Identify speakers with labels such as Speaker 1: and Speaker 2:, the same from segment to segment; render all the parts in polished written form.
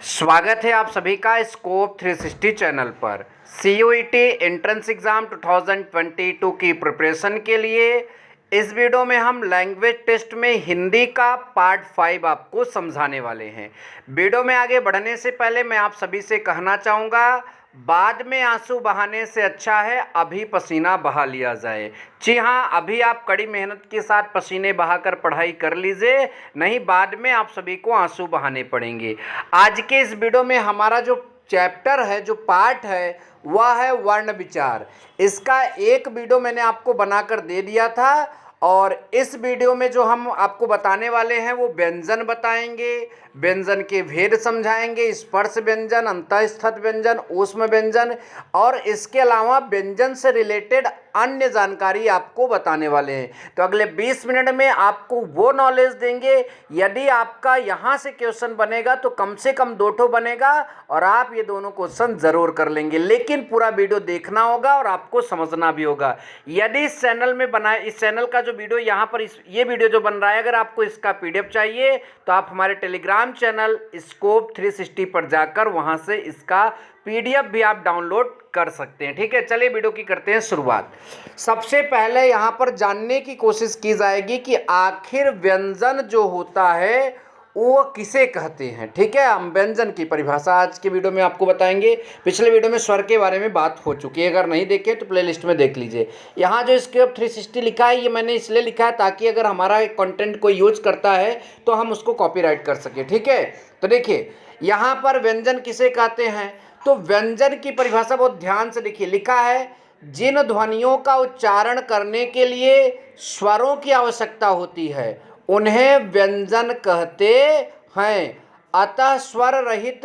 Speaker 1: स्वागत है आप सभी का स्कोप 360 चैनल पर। CUET एंट्रेंस एग्ज़ाम 2022 की प्रिपरेशन के लिए इस वीडियो में हम लैंग्वेज टेस्ट में हिंदी का पार्ट 5 आपको समझाने वाले हैं। वीडियो में आगे बढ़ने से पहले मैं आप सभी से कहना चाहूँगा, बाद में आंसू बहाने से अच्छा है अभी पसीना बहा लिया जाए। जी हाँ, अभी आप कड़ी मेहनत के साथ पसीने बहाकर पढ़ाई कर लीजिए, नहीं बाद में आप सभी को आंसू बहाने पड़ेंगे। आज के इस वीडियो में हमारा जो चैप्टर है, जो पार्ट है, वह है वर्ण विचार। इसका एक वीडियो मैंने आपको बनाकर दे दिया था और इस वीडियो में जो हम आपको बताने वाले हैं वो व्यंजन बताएंगे, व्यंजन के भेद समझाएंगे, स्पर्श व्यंजन, अंतःस्थत व्यंजन, ऊष्म व्यंजन और इसके अलावा व्यंजन से रिलेटेड अन्य जानकारी आपको बताने वाले हैं। तो अगले 20 मिनट में आपको वो नॉलेज देंगे, यदि आपका यहाँ से क्वेश्चन बनेगा तो कम से कम 2 ठो बनेगा और आप ये दोनों क्वेश्चन ज़रूर कर लेंगे। लेकिन पूरा वीडियो देखना होगा और आपको समझना भी होगा। यदि इस चैनल में बनाए, इस चैनल का जो वीडियो यहाँ पर ये वीडियो जो बन रहा है, अगर आपको इसका PDF चाहिए तो आप हमारे टेलीग्राम चैनल स्कोप 360 पर जाकर वहाँ से इसका PDF भी आप डाउनलोड कर सकते हैं। ठीक है, चलिए वीडियो की करते हैं शुरुआत। सबसे पहले यहाँ पर जानने की कोशिश की जाएगी कि आखिर व्यंजन जो होता है वो किसे कहते हैं। ठीक है, हम व्यंजन की परिभाषा आज के वीडियो में आपको बताएंगे। पिछले वीडियो में स्वर के बारे में बात हो चुकी है, अगर नहीं देखे तो प्लेलिस्ट में देख लीजिए। यहाँ जो स्कोप 360 लिखा है, ये मैंने इसलिए लिखा है ताकि अगर हमारा कंटेंट कोई यूज करता है तो हम उसको कॉपीराइट कर सके। ठीक है, तो देखिए यहाँ पर व्यंजन किसे कहते हैं, तो व्यंजन की परिभाषा बहुत ध्यान से देखिए। लिखा है, जिन ध्वनियों का उच्चारण करने के लिए स्वरों की आवश्यकता होती है उन्हें व्यंजन कहते हैं। अतः स्वर रहित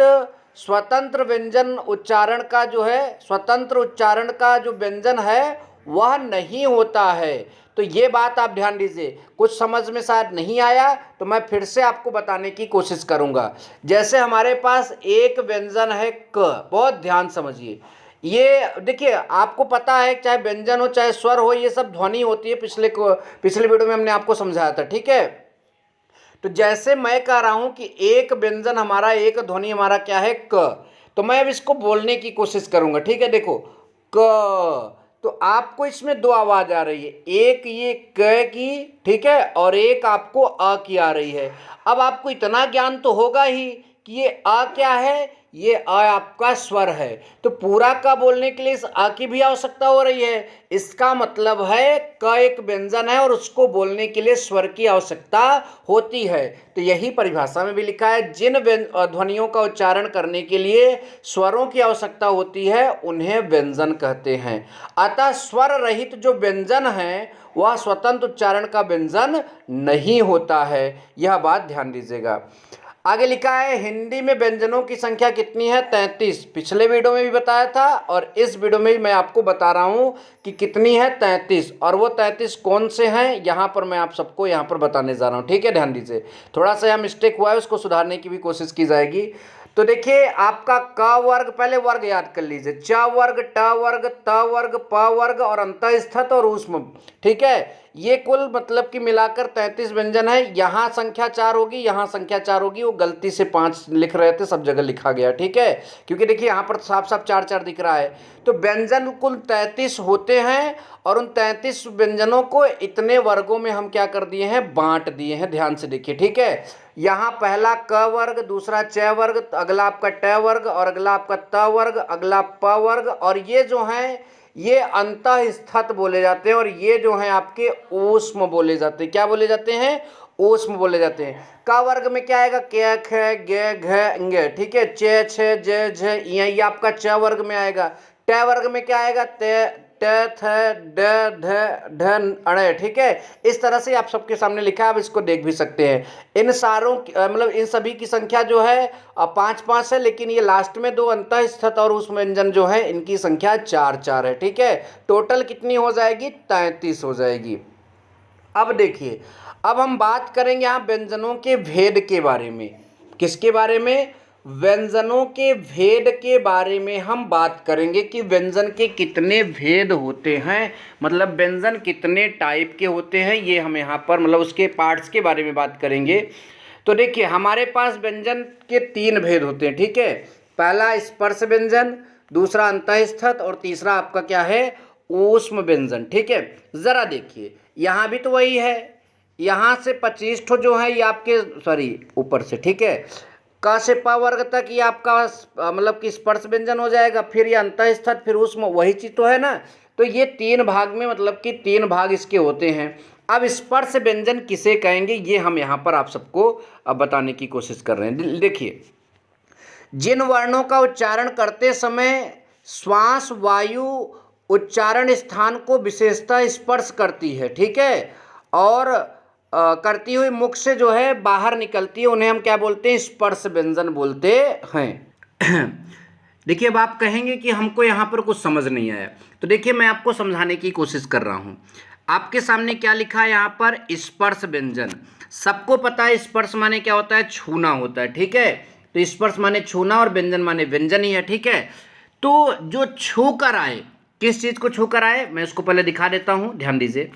Speaker 1: स्वतंत्र व्यंजन उच्चारण का जो है, स्वतंत्र उच्चारण का जो व्यंजन है वह नहीं होता है। तो ये बात आप ध्यान दीजिए। कुछ समझ में शायद नहीं आया तो मैं फिर से आपको बताने की कोशिश करूंगा। जैसे हमारे पास एक व्यंजन है क, बहुत ध्यान समझिए। ये देखिए, आपको पता है चाहे व्यंजन हो चाहे स्वर हो, ये सब ध्वनि होती है। पिछले वीडियो में हमने आपको समझाया था। ठीक है, तो जैसे मैं कह रहा हूं कि एक व्यंजन हमारा, एक ध्वनि हमारा क्या है, क, तो मैं अब इसको बोलने की कोशिश करूंगा। ठीक है, देखो क, तो आपको इसमें 2 आवाज आ रही है, एक ये क की, ठीक है, और एक आपको अ की आ रही है। अब आपको इतना ज्ञान तो होगा ही कि ये अ क्या है, ये अ आपका स्वर है। तो पूरा का बोलने के लिए इस अ की भी आवश्यकता हो रही है। इसका मतलब है क एक व्यंजन है और उसको बोलने के लिए स्वर की आवश्यकता होती है। तो यही परिभाषा में भी लिखा है, जिन ध्वनियों का उच्चारण करने के लिए स्वरों की आवश्यकता होती है उन्हें व्यंजन कहते हैं। अतः स्वर रहित जो व्यंजन है वह स्वतंत्र उच्चारण का व्यंजन नहीं होता है। यह बात ध्यान दीजिएगा। आगे लिखा है, हिंदी में व्यंजनों की संख्या कितनी है, 33। पिछले वीडियो में भी बताया था और इस वीडियो में भी मैं आपको बता रहा हूं कि कितनी है, 33। और वो 33 कौन से हैं यहाँ पर मैं आप सबको यहाँ पर बताने जा रहा हूँ। ठीक है, ध्यान दीजिए। थोड़ा सा यहाँ मिस्टेक हुआ है, उसको सुधारने की भी कोशिश की जाएगी। तो देखिए, आपका क वर्ग, पहले वर्ग याद कर लीजिए, च वर्ग, ट वर्ग, त वर्ग, प वर्ग और अंतःस्थत और ऊष्म। ठीक है, ये कुल मतलब कि मिलाकर 33 व्यंजन है। यहाँ संख्या 4 होगी, यहाँ संख्या 4 होगी, वो गलती से 5 लिख रहे थे, सब जगह लिखा गया। ठीक है, क्योंकि देखिए यहाँ पर साफ साफ 4 दिख रहा है। तो व्यंजन कुल 33 होते हैं और उन 33 व्यंजनों को इतने वर्गों में हम क्या कर दिए हैं, बांट दिए हैं। ध्यान से देखिए। ठीक है, यहाँ पहला क वर्ग, दूसरा च वर्ग, अगला आपका ट वर्ग और अगला आपका त वर्ग, अगला प वर्ग, और ये जो है ये अंतःस्थत बोले जाते हैं और ये जो हैं आपके ऊष्म बोले जाते हैं। क्या बोले जाते हैं, ऊष्म बोले जाते हैं। क वर्ग में क्या आएगा, क ख ग घ ङ। ठीक है, च छ ज झ ये आपका च वर्ग में आएगा। ट वर्ग में क्या आएगा, त थ ड ढ ढ अण। ठीक है, इस तरह से आप सबके सामने लिखा है, आप इसको देख भी सकते हैं। इन सारों मतलब इन सभी की संख्या जो है 5 है, लेकिन ये लास्ट में 2 अंतःस्थत और ऊष्म व्यंजन जो है इनकी संख्या 4 है। ठीक है, टोटल कितनी हो जाएगी, 33 हो जाएगी। अब देखिए, अब हम बात करेंगे यहाँ व्यंजनों के भेद के बारे में। किसके बारे में, व्यंजनों के भेद के बारे में हम बात करेंगे कि व्यंजन के कितने भेद होते हैं, मतलब व्यंजन कितने टाइप के होते हैं। ये हम यहाँ पर मतलब उसके पार्ट्स के बारे में बात करेंगे। तो देखिए हमारे पास व्यंजन के तीन भेद होते हैं, ठीक है। पहला स्पर्श व्यंजन, दूसरा अंतःस्थथ और तीसरा आपका क्या है, ऊष्म व्यंजन, ठीक है। जरा देखिए यहाँ भी तो वही है, यहाँ से 25 ठो जो है ये आपके सॉरी ऊपर से, ठीक है, क से प वर्ग तक ये आपका मतलब कि स्पर्श व्यंजन हो जाएगा, फिर ये अंतःस्थथ, फिर ऊष्म, वही चीज तो है ना। तो ये तीन भाग में मतलब कि तीन भाग इसके होते हैं। अब स्पर्श व्यंजन किसे कहेंगे ये हम यहाँ पर आप सबको अब बताने की कोशिश कर रहे हैं। देखिए जिन वर्णों का उच्चारण करते समय श्वास वायु उच्चारण स्थान को विशेषतः स्पर्श करती है, ठीक है, और करती हुई मुख से जो है बाहर निकलती है, उन्हें हम क्या बोलते हैं, स्पर्श व्यंजन बोलते हैं। देखिए अब आप कहेंगे कि हमको यहाँ पर कुछ समझ नहीं आया, तो देखिए मैं आपको समझाने की कोशिश कर रहा हूँ। आपके सामने क्या लिखा है यहाँ पर, स्पर्श व्यंजन। सबको पता है स्पर्श माने क्या होता है, छूना होता है, ठीक है। तो स्पर्श माने छूना और व्यंजन माने व्यंजन ही है, ठीक है। तो जो छू कर आए, किस चीज को छू कर आए, मैं उसको पहले दिखा देता हूं, ध्यान दीजिए।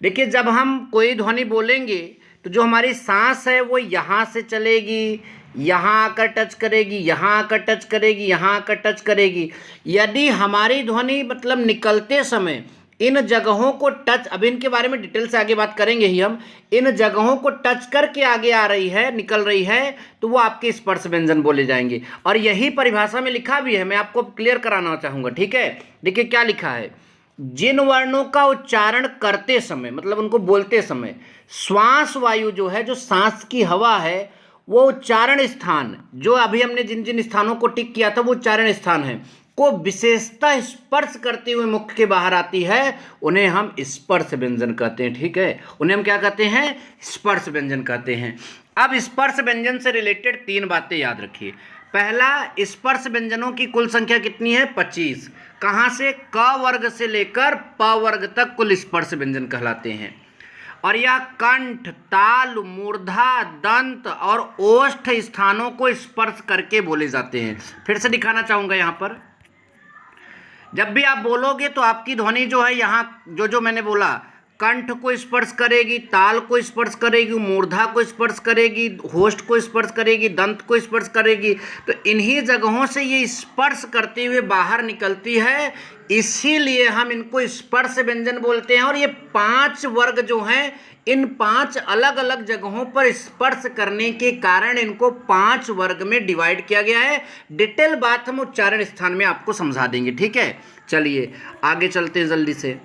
Speaker 1: देखिए जब हम कोई ध्वनि बोलेंगे तो जो हमारी सांस है वो यहाँ से चलेगी, यहाँ आकर टच करेगी, यहाँ आकर टच करेगी, यहाँ आकर टच करेगी। यदि हमारी ध्वनि मतलब निकलते समय इन जगहों को टच, अब इनके बारे में डिटेल से आगे बात करेंगे ही हम, इन जगहों को टच करके आगे आ रही है, निकल रही है, तो वो आपके स्पर्श व्यंजन बोले जाएंगे। और यही परिभाषा में लिखा भी है, मैं आपको क्लियर कराना चाहूँगा, ठीक है। देखिए क्या लिखा है, जिन वर्णों का उच्चारण करते समय मतलब उनको बोलते समय श्वास वायु जो है, जो सांस की हवा है, वो उच्चारण स्थान, जो अभी हमने जिन जिन स्थानों को टिक किया था वो उच्चारण स्थान है, को विशेषता स्पर्श करते हुए मुख के बाहर आती है, उन्हें हम स्पर्श व्यंजन कहते हैं, ठीक है। उन्हें हम क्या कहते हैं, स्पर्श व्यंजन कहते हैं। अब स्पर्श व्यंजन से रिलेटेड तीन बातें याद रखिए। पहला, स्पर्श व्यंजनों की कुल संख्या कितनी है, 25। कहाँ से, क वर्ग से लेकर प वर्ग तक कुल स्पर्श व्यंजन कहलाते हैं। और यह कंठ, ताल, मूर्धा, दंत और ओष्ठ स्थानों को स्पर्श करके बोले जाते हैं। फिर से दिखाना चाहूंगा यहाँ पर, जब भी आप बोलोगे तो आपकी ध्वनि जो है यहाँ जो जो मैंने बोला, कंठ को स्पर्श करेगी, ताल को स्पर्श करेगी, मूर्धा को स्पर्श करेगी, होष्ठ को स्पर्श करेगी, दंत को स्पर्श करेगी। तो इन्हीं जगहों से ये स्पर्श करते हुए बाहर निकलती है, इसीलिए हम इनको स्पर्श व्यंजन बोलते हैं। और ये 5 वर्ग जो हैं, इन 5 अलग अलग जगहों पर स्पर्श करने के कारण इनको 5 वर्ग में डिवाइड किया गया है। डिटेल बात हम उच्चारण स्थान में आपको समझा देंगे, ठीक है। चलिए आगे चलते हैं जल्दी से,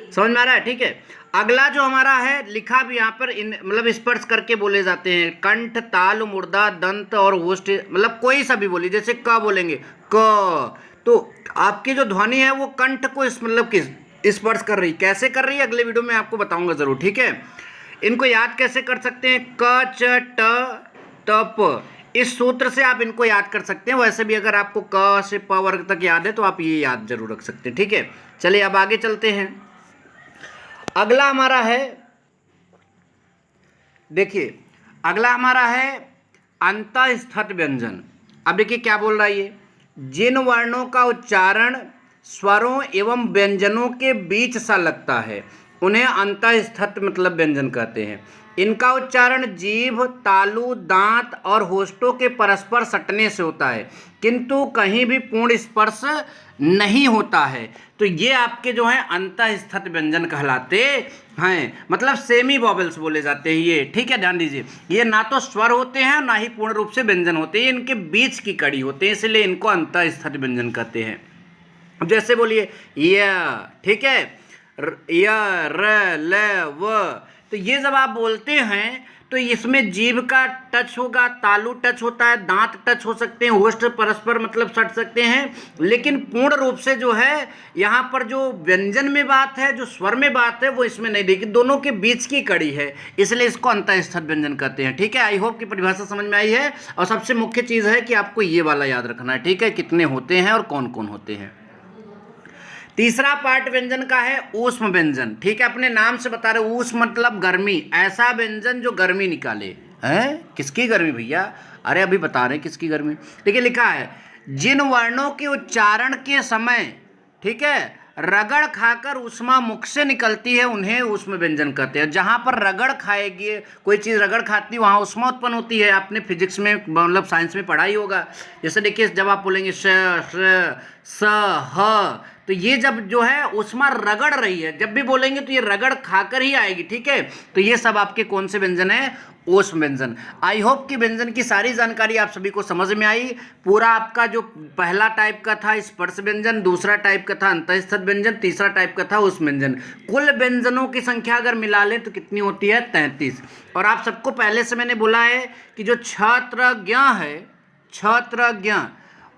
Speaker 1: समझ में आ रहा है, ठीक है। अगला जो हमारा है लिखा भी यहाँ पर, इन मतलब स्पर्श करके बोले जाते हैं, कंठ, ताल, मूर्धा, दंत और होष्ठ, मतलब कोई सा भी बोलिए, जैसे क बोलेंगे क, तो आपकी जो ध्वनि है वो कंठ को मतलब किस स्पर्श कर रही, कैसे कर रही है अगले वीडियो में आपको बताऊंगा जरूर, ठीक है। इनको याद कैसे कर सकते हैं, क च ट त प, इस सूत्र से आप इनको याद कर सकते हैं। वैसे भी अगर आपको क से प वर्ग तक याद है तो आप ये याद जरूर रख सकते हैं, ठीक है। चलिए अब आगे चलते हैं। अगला हमारा है, देखिए अगला हमारा है अंतःस्थथ व्यंजन। अब देखिए क्या बोल रहा है ये, जिन वर्णों का उच्चारण स्वरों एवं व्यंजनों के बीच सा लगता है उन्हें अंतःस्थथ मतलब व्यंजन कहते हैं। इनका उच्चारण जीभ, तालु, दांत और होष्ठों के परस्पर सटने से होता है, किंतु कहीं भी पूर्ण स्पर्श नहीं होता है। तो ये आपके जो है अंतःस्थथ व्यंजन कहलाते हैं, मतलब सेमी वॉवेल्स बोले जाते हैं ये, ठीक है। ध्यान दीजिए, ये ना तो स्वर होते हैं ना ही पूर्ण रूप से व्यंजन होते हैं, इनके बीच की कड़ी होते हैं, इसलिए इनको अंतःस्थथ व्यंजन कहते हैं। अब जैसे बोलिए य, ठीक है, य, र, ल, व, तो ये जब आप बोलते हैं तो इसमें जीभ का टच होगा, तालु टच होता है, दांत टच हो सकते हैं, होष्ठ परस्पर मतलब सट सकते हैं, लेकिन पूर्ण रूप से जो है यहाँ पर जो व्यंजन में बात है, जो स्वर में बात है, वो इसमें नहीं देखी, दोनों के बीच की कड़ी है, इसलिए इसको अंतःस्थथ व्यंजन कहते हैं, ठीक है। आई होप की परिभाषा समझ में आई है। और सबसे मुख्य चीज़ है कि आपको ये वाला याद रखना है, ठीक है, कितने होते हैं और कौन कौन होते हैं। तीसरा पार्ट व्यंजन का है ऊष्म व्यंजन, ठीक है, अपने नाम से बता रहे, ऊष्म मतलब गर्मी, ऐसा व्यंजन जो गर्मी निकाले। है किसकी गर्मी भैया, अरे अभी बता रहे हैं किसकी गर्मी। देखिए लिखा है, जिन वर्णों के उच्चारण के समय, ठीक है, रगड़ खाकर ऊष्मा मुख से निकलती है उन्हें ऊष्म व्यंजन कहते हैं। जहाँ पर रगड़ खाएगी, कोई चीज़ रगड़ खाती है, वहाँ ऊष्मा उत्पन्न होती है। आपने फिजिक्स में मतलब साइंस में पढ़ा ही होगा। जैसे देखिए जब आप बोलेंगे स ह, तो ये जब जो है ऊष्मा रगड़ रही है, जब भी बोलेंगे तो ये रगड़ खाकर ही आएगी, ठीक है। तो ये सब आपके कौन से व्यंजन है? ऊष्म व्यंजन। आई होप कि व्यंजन की सारी जानकारी आप सभी को समझ में आई। पूरा आपका जो पहला टाइप का था स्पर्श व्यंजन, दूसरा टाइप का था अंतःस्थित व्यंजन, तीसरा टाइप का था ऊष्म व्यंजन। कुल व्यंजनों की संख्या अगर मिला लें तो कितनी होती है? 33। और आप सबको पहले से मैंने बोला है कि जो क्षत्रज्ञ है, क्षत्रज्ञ,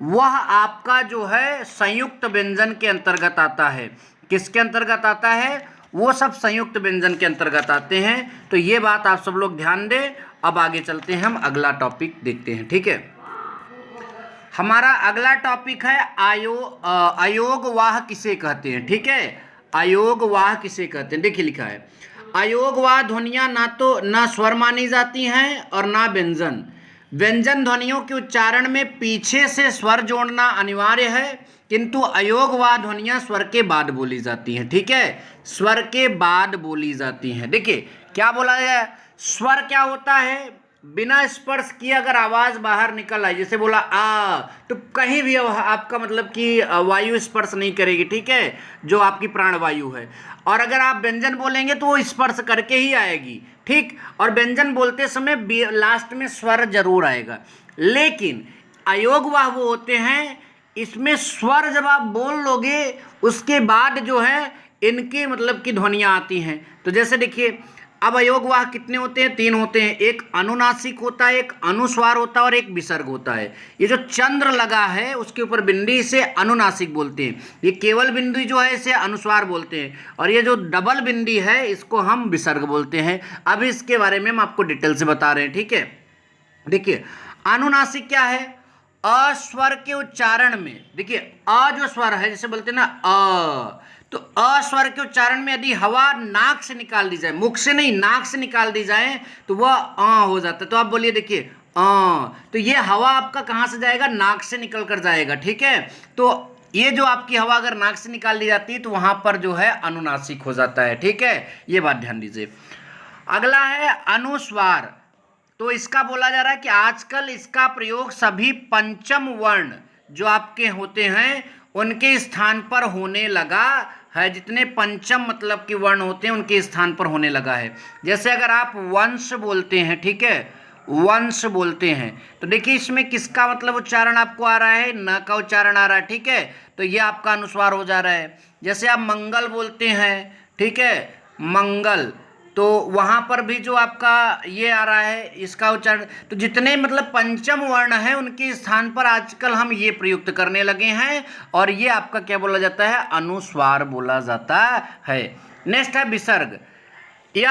Speaker 1: वह आपका जो है संयुक्त व्यंजन के अंतर्गत आता है। किसके अंतर्गत आता है? वो सब संयुक्त व्यंजन के अंतर्गत आते हैं। तो ये बात आप सब लोग ध्यान दें। अब आगे चलते हैं, हम अगला टॉपिक देखते हैं, ठीक है। हमारा अगला टॉपिक है अयोगवाह किसे कहते हैं, ठीक है। अयोगवाह किसे कहते हैं? देखिए लिखा है, अयोगवाह ध्वनियाँ ना तो ना स्वर मानी जाती हैं और ना व्यंजन। व्यंजन ध्वनियों के उच्चारण में पीछे से स्वर जोड़ना अनिवार्य है, किंतु अयोगवाह ध्वनियाँ स्वर के बाद बोली जाती हैं, ठीक है। स्वर के बाद बोली जाती हैं। देखिए क्या बोला है, स्वर क्या होता है? बिना स्पर्श किए अगर आवाज़ बाहर निकल आई, जैसे बोला आ, तो कहीं भी आपका मतलब कि वायु स्पर्श नहीं करेगी, ठीक है, जो आपकी प्राणवायु है। और अगर आप व्यंजन बोलेंगे तो वो स्पर्श करके ही आएगी, ठीक। और व्यंजन बोलते समय लास्ट में स्वर जरूर आएगा। लेकिन अयोगवाह वो होते हैं, इसमें स्वर जब आप बोल लोगे उसके बाद जो है इनके मतलब की ध्वनियाँ आती हैं। तो जैसे देखिए अब अयोगवाह कितने होते हैं? 3 होते हैं। एक अनुनासिक होता है, एक अनुस्वार होता है और एक विसर्ग होता है। ये जो चंद्र लगा है उसके ऊपर बिंदी, इसे अनुनासिक बोलते हैं। ये केवल बिंदी जो है इसे अनुस्वार बोलते हैं। और ये जो डबल बिंदी है इसको हम विसर्ग बोलते हैं। अब इसके बारे में हम आपको डिटेल से बता रहे हैं, ठीक है। देखिए अनुनासिक क्या है? अस्वर के उच्चारण में, देखिए अ जो स्वर है, जैसे बोलते हैं ना अ, तो अस्वर के उच्चारण में यदि हवा नाक से निकाल दी जाए, मुख से नहीं नाक से निकाल दी जाए, तो वह अ हो जाता है। तो आप बोलिए देखिए तो ये हवा आपका कहाँ से जाएगा? नाक से निकल कर जाएगा, ठीक है। तो ये जो आपकी हवा अगर नाक से निकाल दी जाती है तो वहां पर जो है अनुनासिक हो जाता है, ठीक है। ये बात ध्यान दीजिए। अगला है अनुस्वार। तो इसका बोला जा रहा है कि आजकल इसका प्रयोग सभी पंचम वर्ण जो आपके होते हैं उनके स्थान पर होने लगा है। जितने पंचम मतलब कि वर्ण होते हैं उनके स्थान पर होने लगा है। जैसे अगर आप वंश बोलते हैं, ठीक है, वंश बोलते हैं, तो देखिए इसमें किसका मतलब उच्चारण आपको आ रहा है? न का उच्चारण आ रहा है, ठीक है। तो ये आपका अनुस्वार हो जा रहा है। जैसे आप मंगल बोलते हैं, ठीक है, मंगल, तो वहाँ पर भी जो आपका ये आ रहा है इसका उच्चारण। तो जितने मतलब पंचम वर्ण हैं उनके स्थान पर आजकल हम ये प्रयुक्त करने लगे हैं और ये आपका क्या बोला जाता है? अनुस्वार बोला जाता है। नेक्स्ट है विसर्ग। यह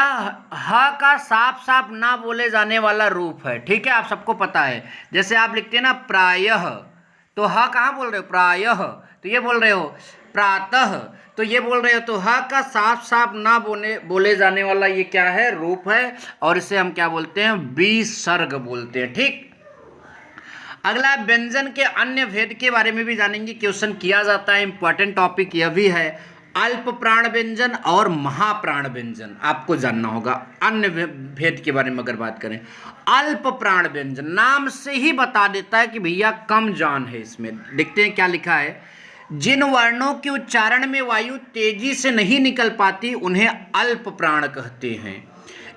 Speaker 1: ह का साफ साफ ना बोले जाने वाला रूप है, ठीक है, आप सबको पता है। जैसे आप लिखते हैं ना प्रायः, तो ह कहाँ बोल रहे हो? प्रायः, तो ये बोल रहे हो प्रातः, तो ये बोल रहे हो। तो ह का साफ साफ ना बोले जाने वाला ये क्या है? रूप है। और इसे हम क्या बोलते हैं? विसर्ग बोलते हैं, ठीक। अगला व्यंजन के अन्य भेद के बारे में भी जानेंगे, क्वेश्चन किया जाता है, इंपॉर्टेंट टॉपिक यह भी है। अल्प प्राण व्यंजन और महाप्राण व्यंजन आपको जानना होगा। अन्य भेद के बारे में अगर बात करें, अल्प प्राण व्यंजन नाम से ही बता देता है कि भैया कम जान है इसमें। देखते हैं क्या लिखा है। जिन वर्णों के उच्चारण में वायु तेजी से नहीं निकल पाती उन्हें अल्प प्राण कहते हैं।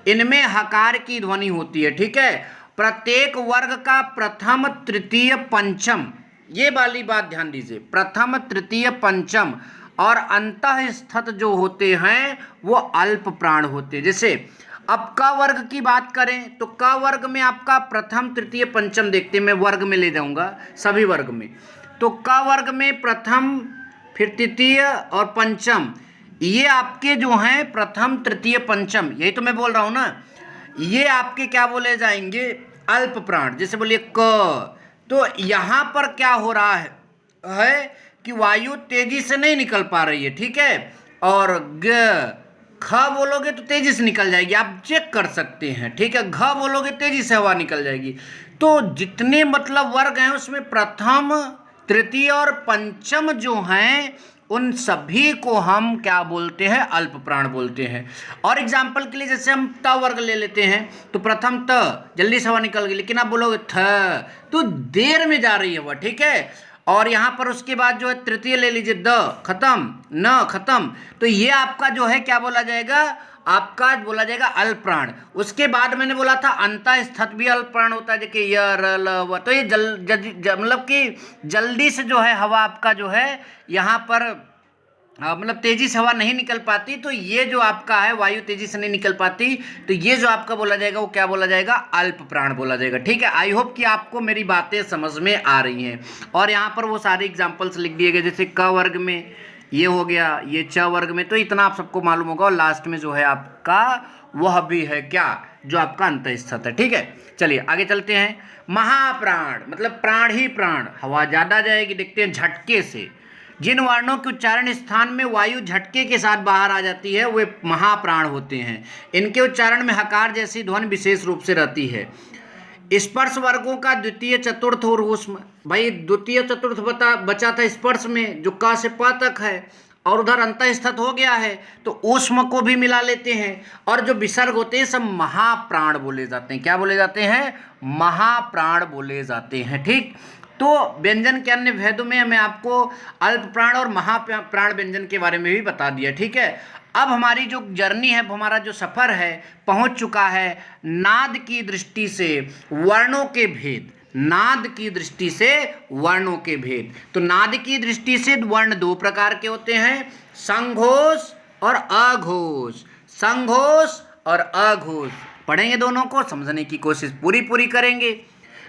Speaker 1: इनमें हकार की ध्वनि होती है, ठीक है। प्रत्येक वर्ग का प्रथम तृतीय पंचम, ये वाली बात ध्यान दीजिए, प्रथम तृतीय पंचम और अंतःस्थित जो होते हैं वो अल्प प्राण होते हैं। जैसे अब क वर्ग की बात करें तो क वर्ग में आपका प्रथम तृतीय पंचम देखते हैं, मैं वर्ग में ले जाऊंगा सभी वर्ग में। तो क वर्ग में प्रथम, फिर तृतीय और पंचम, ये आपके जो हैं प्रथम तृतीय पंचम, यही तो मैं बोल रहा हूँ ना, ये आपके क्या बोले जाएंगे? अल्प प्राण। जैसे बोलिए क, तो यहाँ पर क्या हो रहा है कि वायु तेजी से नहीं निकल पा रही है, ठीक है। और ग, ख बोलोगे तो तेजी से निकल जाएगी, आप चेक कर सकते हैं, ठीक है। घ बोलोगे तेजी से हवा निकल जाएगी। तो जितने मतलब वर्ग हैं उसमें प्रथम तृतीय और पंचम जो हैं उन सभी को हम क्या बोलते हैं, अल्प प्राण बोलते हैं। और एग्जाम्पल के लिए जैसे हम त वर्ग ले लेते हैं, तो प्रथम त जल्दी से हवा निकल गई, लेकिन आप बोलोगे थ तो देर में जा रही है वह, ठीक है। और यहाँ पर उसके बाद जो है तृतीय ले लीजिए, द खत्म, न खत्म, तो ये आपका जो है क्या बोला जाएगा, आपका बोला जाएगा अल्प प्राण। उसके बाद मैंने बोला था अंतःस्थत भी अल्प प्राण होता है, देखिए य र ल व, तो ये मतलब कि जल्दी से जो है हवा आपका जो है यहाँ पर मतलब तेजी से हवा नहीं निकल पाती, तो ये जो आपका है वायु तेजी से नहीं निकल पाती, तो ये जो आपका बोला जाएगा वो क्या बोला जाएगा, अल्प प्राण बोला जाएगा, ठीक है। आई होप कि आपको मेरी बातें समझ में आ रही हैं। और यहाँ पर वो सारे एग्जाम्पल्स लिख दिए गए, जैसे क वर्ग में ये हो गया, ये च वर्ग में, तो इतना आप सबको मालूम होगा। और लास्ट में जो है आपका वह भी है क्या, जो आपका अंतःस्थित है, ठीक है। चलिए आगे चलते हैं। महाप्राण मतलब प्राण ही प्राण, हवा ज़्यादा जाएगी, देखते हैं झटके से। जिन वर्णों के उच्चारण स्थान में वायु झटके के साथ बाहर आ जाती है वे महाप्राण होते हैं। इनके उच्चारण में हकार जैसी ध्वनि विशेष रूप से रहती है। स्पर्श वर्गों का द्वितीय चतुर्थ और ऊष्म, भाई द्वितीय चतुर्थ बचा था स्पर्श में जो क से प तक है, और उधर अंतःस्थित हो गया है, तो ऊष्म को भी मिला लेते हैं। और जो विसर्ग होते हैं सब महाप्राण बोले जाते हैं, क्या बोले जाते हैं, महाप्राण बोले जाते हैं, ठीक। तो व्यंजन के अन्य भेदों में मैं आपको अल्प प्राण और महाप्राण व्यंजन के बारे में भी बता दिया, ठीक है। अब हमारी जो जर्नी है, हमारा जो सफ़र है, पहुंच चुका है नाद की दृष्टि से वर्णों के भेद, नाद की दृष्टि से वर्णों के भेद। तो नाद की दृष्टि से वर्ण दो प्रकार के होते हैं, संघोष और अघोष, संघोष और अघोष। पढ़ेंगे दोनों को, समझने की कोशिश पूरी करेंगे।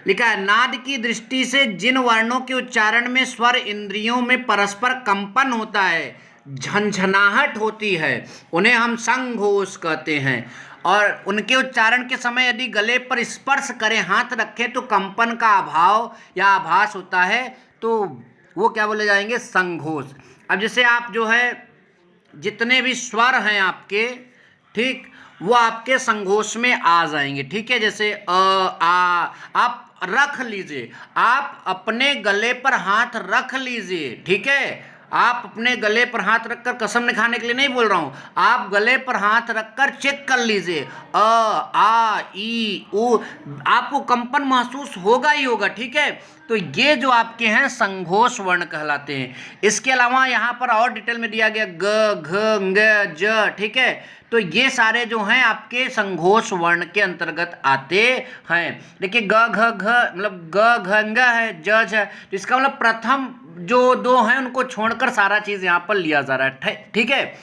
Speaker 1: लिखा है नाद की दृष्टि से जिन वर्णों के उच्चारण में स्वर इंद्रियों में परस्पर कंपन होता है, झंझनाहट होती है, उन्हें हम संघोष कहते हैं। और उनके उच्चारण के समय यदि गले पर स्पर्श करें, हाथ रखें, तो कंपन का अभाव या आभास होता है, तो वो क्या बोले जाएंगे, संघोष। अब जैसे आप जो है जितने भी स्वर हैं आपके, ठीक, वो आपके संघोष में आ जाएंगे, ठीक है। जैसे आप रख लीजिए, आप अपने गले पर हाथ रख लीजिए, ठीक है। आप अपने गले पर हाथ रखकर, कसम ने खाने के लिए नहीं बोल रहा हूँ, आप गले पर हाथ रखकर चेक कर लीजिए, अ आ ई उ, आपको कंपन महसूस होगा ही होगा, ठीक है। तो ये जो आपके हैं संघोष वर्ण कहलाते हैं। इसके अलावा यहाँ पर और डिटेल में दिया गया ग घ ङ ज, ठीक है। तो ये सारे जो हैं आपके संघोष वर्ण के अंतर्गत आते हैं। देखिए ग घ घ मतलब ग घ ङ है, ज झ, तो इसका मतलब प्रथम जो दो हैं उनको छोड़कर सारा चीज़ यहाँ पर लिया जा रहा है, ठीक है।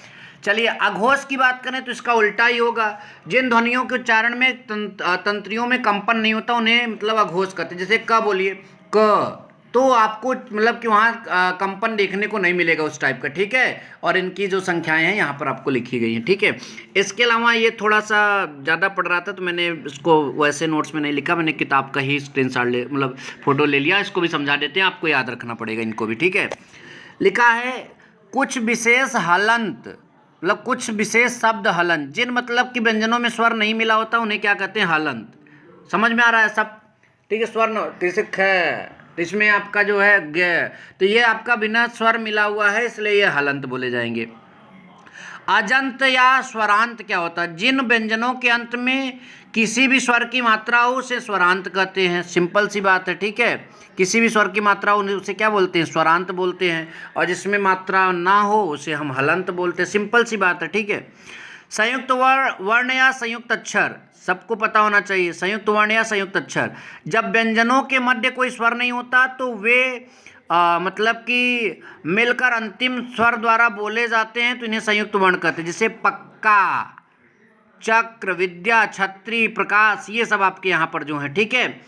Speaker 1: चलिए अघोष की बात करें तो इसका उल्टा ही होगा। जिन ध्वनियों के उच्चारण में तंत्रियों में कंपन नहीं होता उन्हें मतलब अघोष कहते हैं। जैसे क बोलिए, क, तो आपको मतलब कि वहाँ कंपन देखने को नहीं मिलेगा उस टाइप का, ठीक है। और इनकी जो संख्याएं हैं यहाँ पर आपको लिखी गई हैं, ठीक है। इसके अलावा ये थोड़ा सा ज़्यादा पढ़ रहा था तो मैंने इसको वैसे नोट्स में नहीं लिखा, मैंने किताब का ही स्क्रीनशॉट ले मतलब फ़ोटो ले लिया। इसको भी समझा देते हैं, आपको याद रखना पड़ेगा इनको भी, ठीक है। लिखा है कुछ विशेष हलंत मतलब कुछ विशेष शब्द हलंत, जिन मतलब कि व्यंजनों में स्वर नहीं मिला होता उन्हें क्या कहते हैं, हलंत। समझ में आ रहा है सब, ठीक है। स्वर जैसे ख, तो इसमें आपका जो है ग, तो ये आपका बिना स्वर मिला हुआ है, इसलिए ये हलंत बोले जाएंगे। अजंत या स्वरांत क्या होता है, जिन व्यंजनों के अंत में किसी भी स्वर की मात्रा हो उसे स्वरांत कहते हैं। सिंपल सी बात है, ठीक है। किसी भी स्वर की मात्रा हो उसे क्या बोलते हैं, स्वरांत बोलते हैं। और जिसमें मात्रा ना हो उसे हम हलंत बोलते हैं। सिंपल सी बात है, ठीक है। संयुक्त वर्ण या संयुक्त अक्षर, सबको पता होना चाहिए, संयुक्त वर्ण या संयुक्त अक्षर। जब व्यंजनों के मध्य कोई स्वर नहीं होता तो वे मतलब कि मिलकर अंतिम स्वर द्वारा बोले जाते हैं, तो इन्हें संयुक्त वर्ण कहते हैं। जैसे पक्का, चक्र, विद्या, छत्री, प्रकाश, ये सब आपके यहाँ पर जो है, ठीक है।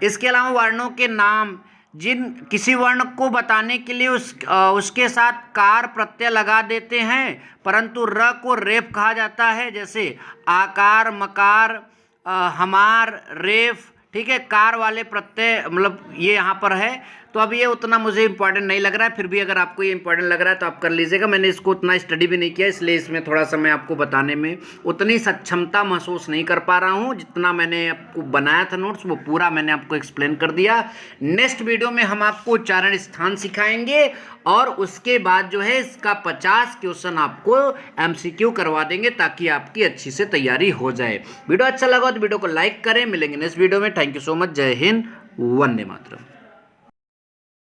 Speaker 1: इसके अलावा वर्णों के नाम, जिन किसी वर्ण को बताने के लिए उसके साथ कार प्रत्यय लगा देते हैं, परंतु र को रेफ कहा जाता है। जैसे आकार, मकार, हमार, रेफ, ठीक है। कार वाले प्रत्यय मतलब ये यहाँ पर है, तो अब ये उतना मुझे इंपॉर्टेंट नहीं लग रहा है, फिर भी अगर आपको ये इंपॉर्टेंट लग रहा है तो आप कर लीजिएगा। मैंने इसको उतना स्टडी भी नहीं किया, इसलिए इसमें थोड़ा सा मैं आपको बताने में उतनी सक्षमता महसूस नहीं कर पा रहा हूँ। जितना मैंने आपको बनाया था नोट्स वो पूरा मैंने आपको एक्सप्लेन कर दिया। नेक्स्ट वीडियो में हम आपको उच्चारण स्थान सिखाएंगे और उसके बाद जो है इसका 50 क्वेश्चन आपको MCQ करवा देंगे ताकि आपकी अच्छी से तैयारी हो जाए। वीडियो अच्छा लगा तो वीडियो को लाइक करें। मिलेंगे नेक्स्ट वीडियो में। Thank you so much. जय हिंद, वंदे मातरम।